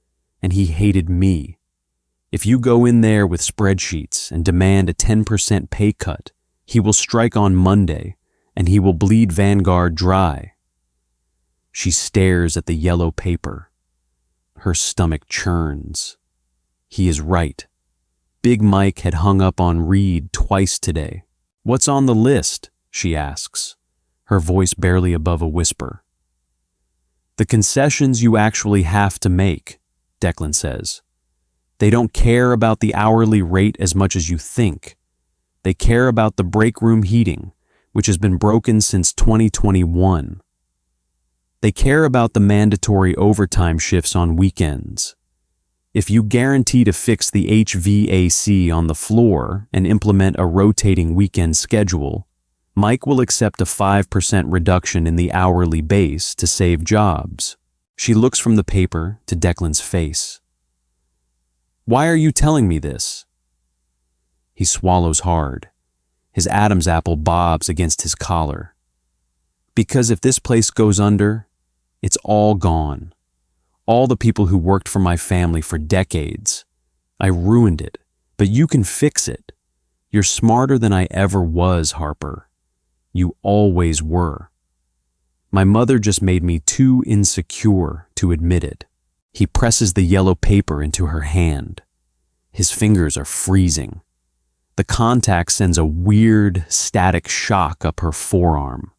[SPEAKER 1] And he hated me. If you go in there with spreadsheets and demand a 10% pay cut, he will strike on Monday, and he will bleed Vanguard dry." She stares at the yellow paper. Her stomach churns. He is right. Big Mike had hung up on Reed twice today. "What's on the list?" she asks, her voice barely above a whisper. "The concessions you actually have to make," Declan says. "They don't care about the hourly rate as much as you think. They care about the break room heating, which has been broken since 2021. They care about the mandatory overtime shifts on weekends. If you guarantee to fix the HVAC on the floor and implement a rotating weekend schedule, Mike will accept a 5% reduction in the hourly base to save jobs." She looks from the paper to Declan's face. "Why are you telling me this?" He swallows hard. His Adam's apple bobs against his collar. "Because if this place goes under, it's all gone. All the people who worked for my family for decades. I ruined it, but you can fix it. You're smarter than I ever was, Harper. You always were. My mother just made me too insecure to admit it." He presses the yellow paper into her hand. His fingers are freezing. The contact sends a weird, static shock up her forearm.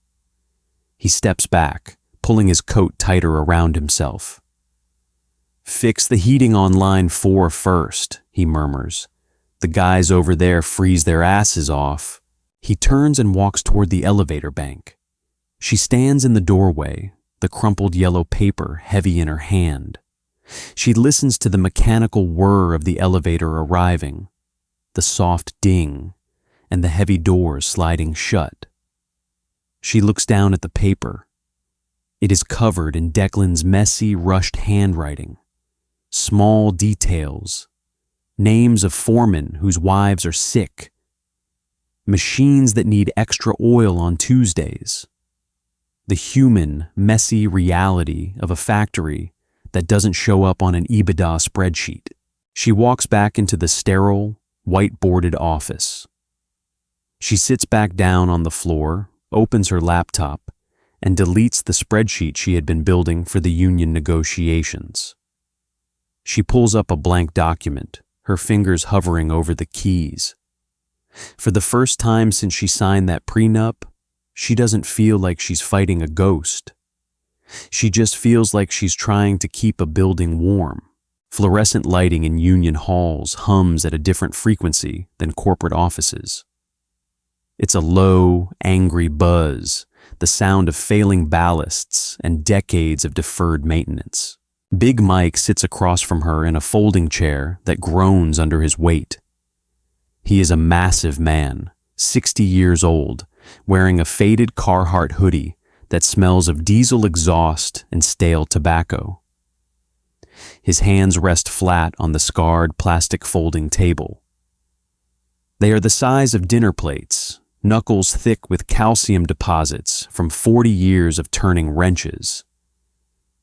[SPEAKER 1] He steps back, pulling his coat tighter around himself. "Fix the heating on line 4 first," he murmurs. "The guys over there freeze their asses off." He turns and walks toward the elevator bank. She stands in the doorway, the crumpled yellow paper heavy in her hand. She listens to the mechanical whir of the elevator arriving, the soft ding, and the heavy doors sliding shut. She looks down at the paper. It is covered in Declan's messy, rushed handwriting. Small details. Names of foremen whose wives are sick. Machines that need extra oil on Tuesdays. The human, messy reality of a factory that doesn't show up on an EBITDA spreadsheet. She walks back into the sterile, white-boarded office. She sits back down on the floor, opens her laptop, and deletes the spreadsheet she had been building for the union negotiations. She pulls up a blank document, her fingers hovering over the keys. For the first time since she signed that prenup, she doesn't feel like she's fighting a ghost. She just feels like she's trying to keep a building warm. Fluorescent lighting in union halls hums at a different frequency than corporate offices. It's a low, angry buzz, the sound of failing ballasts and decades of deferred maintenance. Big Mike sits across from her in a folding chair that groans under his weight. He is a massive man, 60 years old, wearing a faded Carhartt hoodie that smells of diesel exhaust and stale tobacco. His hands rest flat on the scarred plastic folding table. They are the size of dinner plates, knuckles thick with calcium deposits from 40 years of turning wrenches.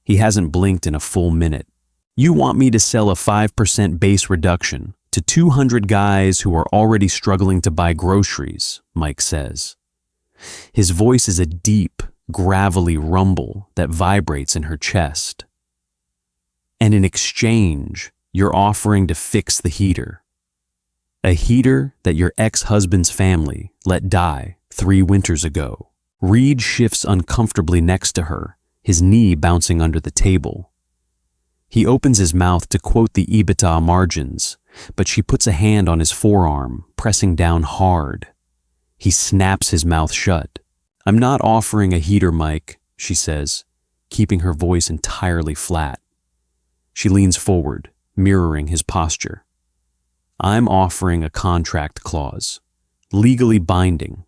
[SPEAKER 1] He hasn't blinked in a full minute. "You want me to sell a 5% base reduction to 200 guys who are already struggling to buy groceries," Mike says. His voice is a deep, gravelly rumble that vibrates in her chest. "And in exchange, you're offering to fix the heater. A heater that your ex-husband's family let die 3 winters ago." Reed shifts uncomfortably next to her, his knee bouncing under the table. He opens his mouth to quote the EBITDA margins, but she puts a hand on his forearm, pressing down hard. He snaps his mouth shut. "I'm not offering a heater, Mike," she says, keeping her voice entirely flat. She leans forward, mirroring his posture. "I'm offering a contract clause, legally binding.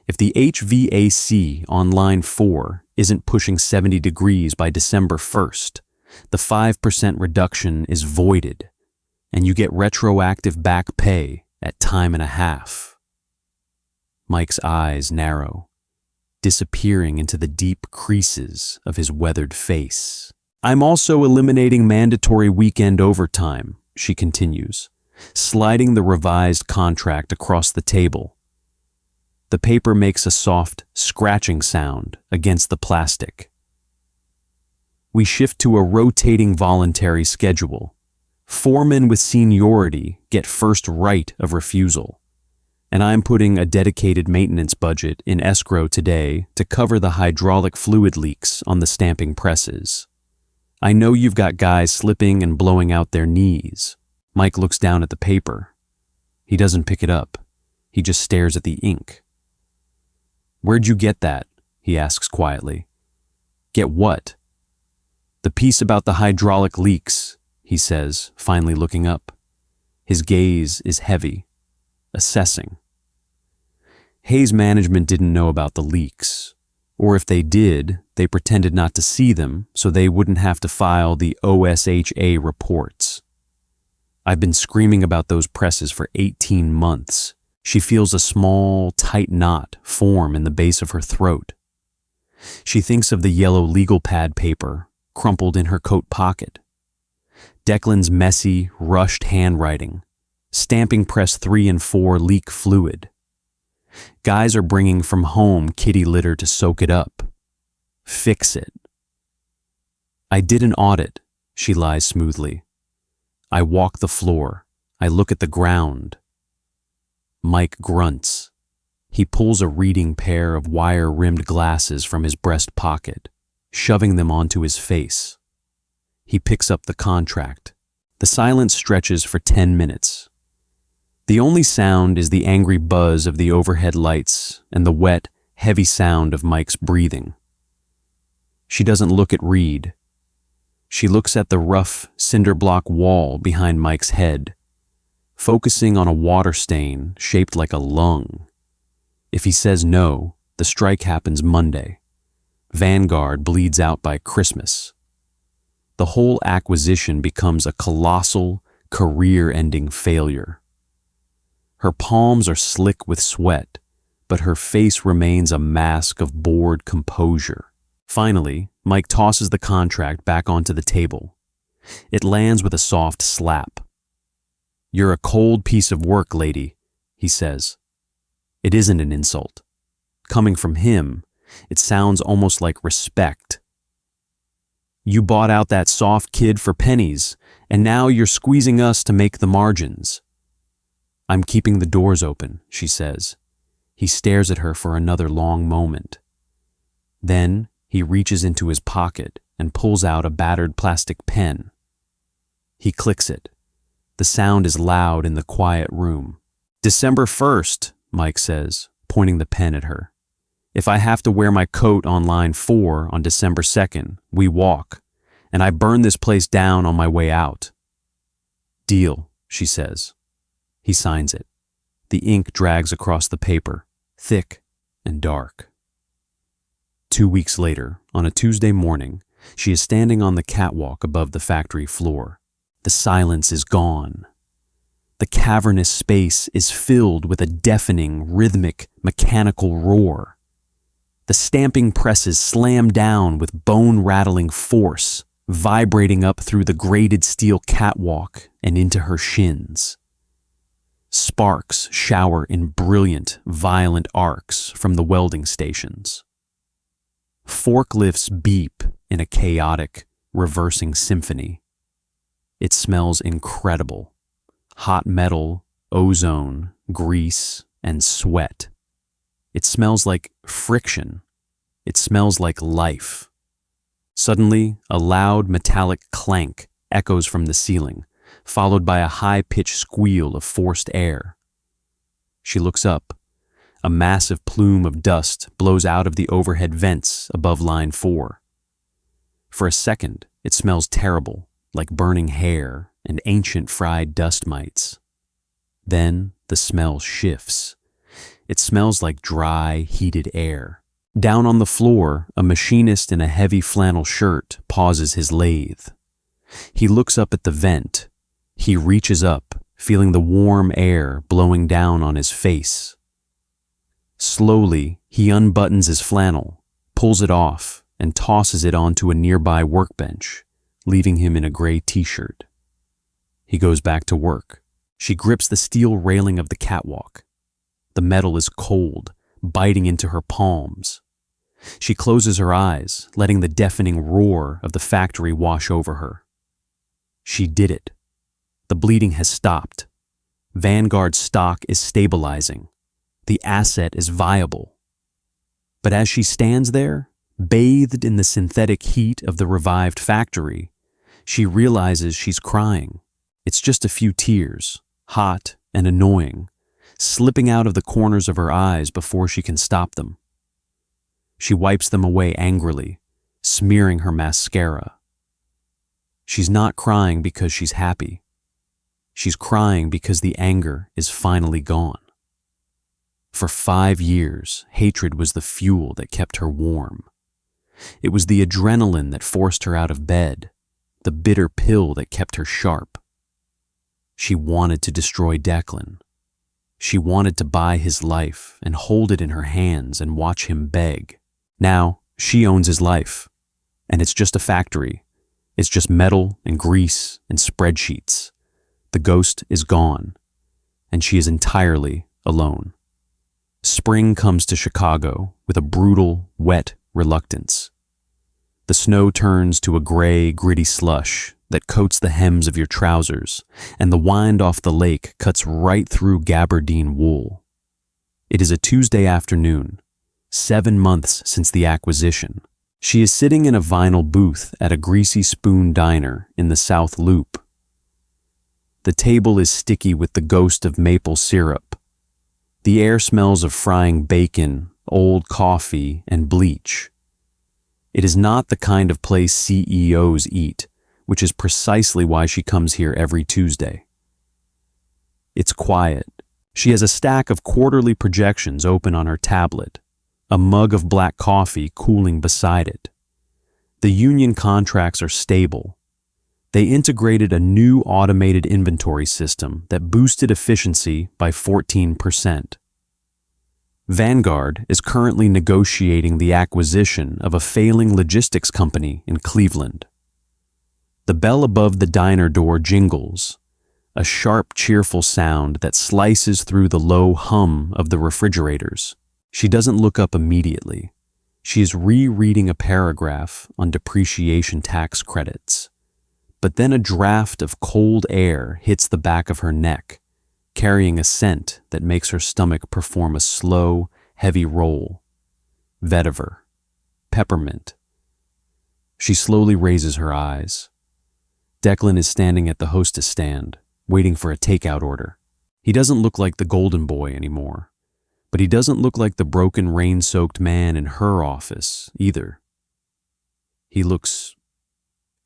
[SPEAKER 1] If the HVAC on line 4 isn't pushing 70 degrees by December 1st, the 5% reduction is voided, and you get retroactive back pay at time and a half." Mike's eyes narrow, disappearing into the deep creases of his weathered face. "I'm also eliminating mandatory weekend overtime," she continues, sliding the revised contract across the table. The paper makes a soft, scratching sound against the plastic. "We shift to a rotating voluntary schedule. Foremen with seniority get first right of refusal. And I'm putting a dedicated maintenance budget in escrow today to cover the hydraulic fluid leaks on the stamping presses. I know you've got guys slipping and blowing out their knees." Mike looks down at the paper. He doesn't pick it up. He just stares at the ink. "Where'd you get that?" he asks quietly. "Get what?" "The piece about the hydraulic leaks," he says, finally looking up. His gaze is heavy, assessing. Hayes management didn't know about the leaks, or if they did, they pretended not to see them so they wouldn't have to file the OSHA reports. "I've been screaming about those presses for 18 months. She feels a small, tight knot form in the base of her throat. She thinks of the yellow legal pad paper crumpled in her coat pocket. Declan's messy, rushed handwriting. Stamping press 3 and 4 leak fluid. Guys are bringing from home kitty litter to soak it up. Fix it." "I did an audit," she lies smoothly. "I walk the floor. I look at the ground." Mike grunts. He pulls a reading pair of wire-rimmed glasses from his breast pocket, shoving them onto his face. He picks up the contract. The silence stretches for 10 minutes. The only sound is the angry buzz of the overhead lights and the wet, heavy sound of Mike's breathing. She doesn't look at Reed. She looks at the rough, cinder block wall behind Mike's head, focusing on a water stain shaped like a lung. If he says no, the strike happens Monday. Vanguard bleeds out by Christmas. The whole acquisition becomes a colossal, career-ending failure. Her palms are slick with sweat, but her face remains a mask of bored composure. Finally, Mike tosses the contract back onto the table. It lands with a soft slap. "You're a cold piece of work, lady," he says. It isn't an insult. Coming from him, it sounds almost like respect. "You bought out that soft kid for pennies, and now you're squeezing us to make the margins." "I'm keeping the doors open," she says. He stares at her for another long moment. Then he reaches into his pocket and pulls out a battered plastic pen. He clicks it. The sound is loud in the quiet room. "December 1st, Mike says, pointing the pen at her. "If I have to wear my coat on line 4 on December 2nd, we walk, and I burn this place down on my way out." "Deal," she says. He signs it. The ink drags across the paper, thick and dark. 2 weeks later, on a Tuesday morning, she is standing on the catwalk above the factory floor. The silence is gone. The cavernous space is filled with a deafening, rhythmic, mechanical roar. The stamping presses slam down with bone-rattling force, vibrating up through the grated steel catwalk and into her shins. Sparks shower in brilliant, violent arcs from the welding stations. Forklifts beep in a chaotic, reversing symphony. It smells incredible. Hot metal, ozone, grease, and sweat. It smells like friction. It smells like life. Suddenly, a loud metallic clank echoes from the ceiling, followed by a high-pitched squeal of forced air. She looks up. A massive plume of dust blows out of the overhead vents above line 4. For a second, it smells terrible, like burning hair and ancient fried dust mites. Then the smell shifts. It smells like dry, heated air. Down on the floor, a machinist in a heavy flannel shirt pauses his lathe. He looks up at the vent. He reaches up, feeling the warm air blowing down on his face. Slowly, he unbuttons his flannel, pulls it off, and tosses it onto a nearby workbench, leaving him in a gray t-shirt. He goes back to work. She grips the steel railing of the catwalk. The metal is cold, biting into her palms. She closes her eyes, letting the deafening roar of the factory wash over her. She did it. The bleeding has stopped. Vanguard's stock is stabilizing. The asset is viable. But as she stands there, bathed in the synthetic heat of the revived factory, she realizes she's crying. It's just a few tears, hot and annoying, slipping out of the corners of her eyes before she can stop them. She wipes them away angrily, smearing her mascara. She's not crying because she's happy. She's crying because the anger is finally gone. For 5 years, hatred was the fuel that kept her warm. It was the adrenaline that forced her out of bed, the bitter pill that kept her sharp. She wanted to destroy Declan. She wanted to buy his life and hold it in her hands and watch him beg. Now, she owns his life, and it's just a factory. It's just metal and grease and spreadsheets. The ghost is gone, and she is entirely alone. Spring comes to Chicago with a brutal, wet reluctance. The snow turns to a gray, gritty slush that coats the hems of your trousers, and the wind off the lake cuts right through gabardine wool. It is a Tuesday afternoon, 7 months since the acquisition. She is sitting in a vinyl booth at a Greasy Spoon diner in the South Loop. The table is sticky with the ghost of maple syrup. The air smells of frying bacon, old coffee, and bleach. It is not the kind of place CEOs eat, which is precisely why she comes here every Tuesday. It's quiet. She has a stack of quarterly projections open on her tablet, a mug of black coffee cooling beside it. The union contracts are stable. They integrated a new automated inventory system that boosted efficiency by 14%. Vanguard is currently negotiating the acquisition of a failing logistics company in Cleveland. The bell above the diner door jingles, a sharp, cheerful sound that slices through the low hum of the refrigerators. She doesn't look up immediately. She is rereading a paragraph on depreciation tax credits. But then a draft of cold air hits the back of her neck, carrying a scent that makes her stomach perform a slow, heavy roll. Vetiver. Peppermint. She slowly raises her eyes. Declan is standing at the hostess stand, waiting for a takeout order. He doesn't look like the golden boy anymore, but he doesn't look like the broken, rain-soaked man in her office either. He looks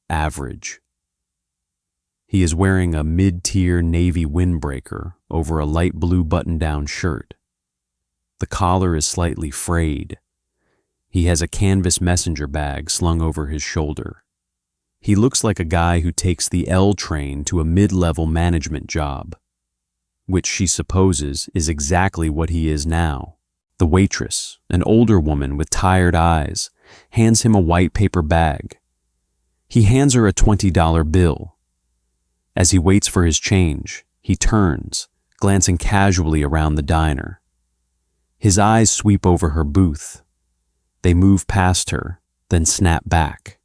[SPEAKER 1] average. He is wearing a mid-tier navy windbreaker over a light blue button-down shirt. The collar is slightly frayed. He has a canvas messenger bag slung over his shoulder. He looks like a guy who takes the L train to a mid-level management job, which she supposes is exactly what he is now. The waitress, an older woman with tired eyes, hands him a white paper bag. He hands her a $20 bill. As he waits for his change, he turns, glancing casually around the diner. His eyes sweep over her booth. They move past her, then snap back.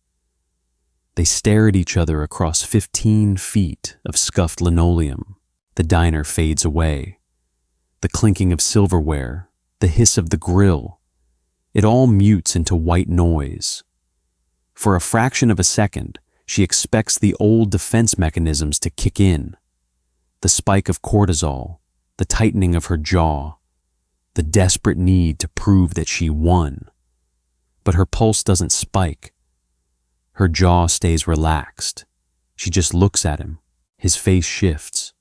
[SPEAKER 1] They stare at each other across 15 feet of scuffed linoleum. The diner fades away. The clinking of silverware, the hiss of the grill, it all mutes into white noise. For a fraction of a second, she expects the old defense mechanisms to kick in. The spike of cortisol, the tightening of her jaw, the desperate need to prove that she won. But her pulse doesn't spike. Her jaw stays relaxed. She just looks at him. His face shifts.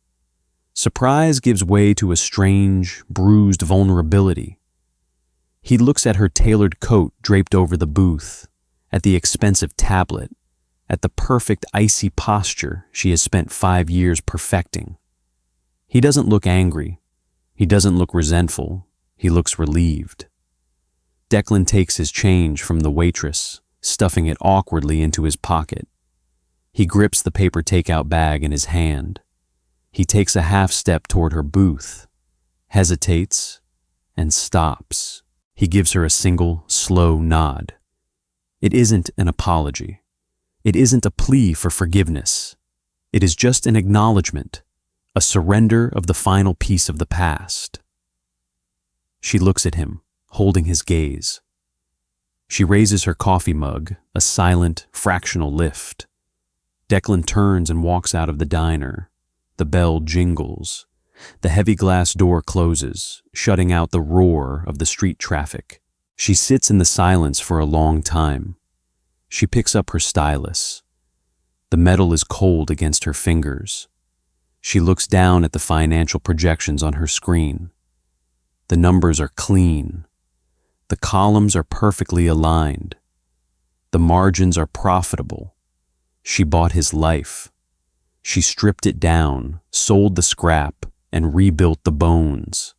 [SPEAKER 1] Surprise gives way to a strange, bruised vulnerability. He looks at her tailored coat draped over the booth, at the expensive tablet, at the perfect icy posture she has spent 5 years perfecting. He doesn't look angry. He doesn't look resentful. He looks relieved. Declan takes his change from the waitress, stuffing it awkwardly into his pocket. He grips the paper takeout bag in his hand. He takes a half step toward her booth, hesitates, and stops. He gives her a single, slow nod. It isn't an apology. It isn't a plea for forgiveness. It is just an acknowledgement, a surrender of the final piece of the past. She looks at him, holding his gaze. She raises her coffee mug, a silent, fractional lift. Declan turns and walks out of the diner. The bell jingles. The heavy glass door closes, shutting out the roar of the street traffic. She sits in the silence for a long time. She picks up her stylus. The metal is cold against her fingers. She looks down at the financial projections on her screen. The numbers are clean. The columns are perfectly aligned. The margins are profitable. She bought his life. She stripped it down, sold the scrap, and rebuilt the bones.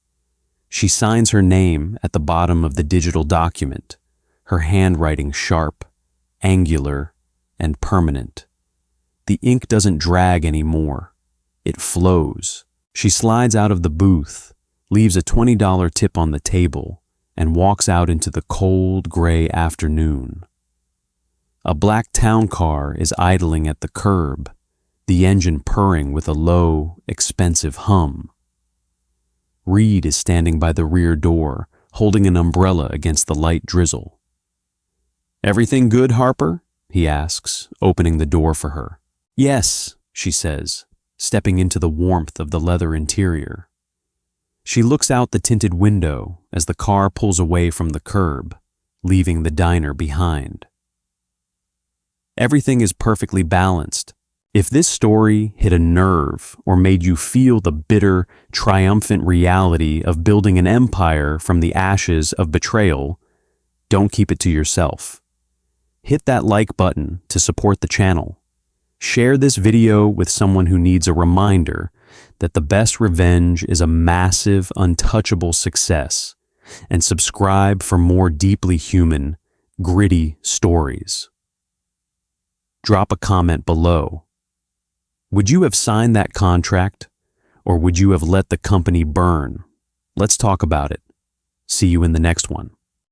[SPEAKER 1] She signs her name at the bottom of the digital document, her handwriting sharp, angular, and permanent. The ink doesn't drag anymore. It flows. She slides out of the booth, leaves a $20 tip on the table, and walks out into the cold, gray afternoon. A black town car is idling at the curb, the engine purring with a low, expensive hum. Reed is standing by the rear door, holding an umbrella against the light drizzle. "Everything good, Harper?" he asks, opening the door for her. "Yes," she says, stepping into the warmth of the leather interior. She looks out the tinted window as the car pulls away from the curb, leaving the diner behind. Everything is perfectly balanced. If this story hit a nerve or made you feel the bitter, triumphant reality of building an empire from the ashes of betrayal, don't keep it to yourself. Hit that like button to support the channel. Share this video with someone who needs a reminder that the best revenge is a massive, untouchable success, and subscribe for more deeply human, gritty stories. Drop a comment below. Would you have signed that contract, or would you have let the company burn? Let's talk about it. See you in the next one.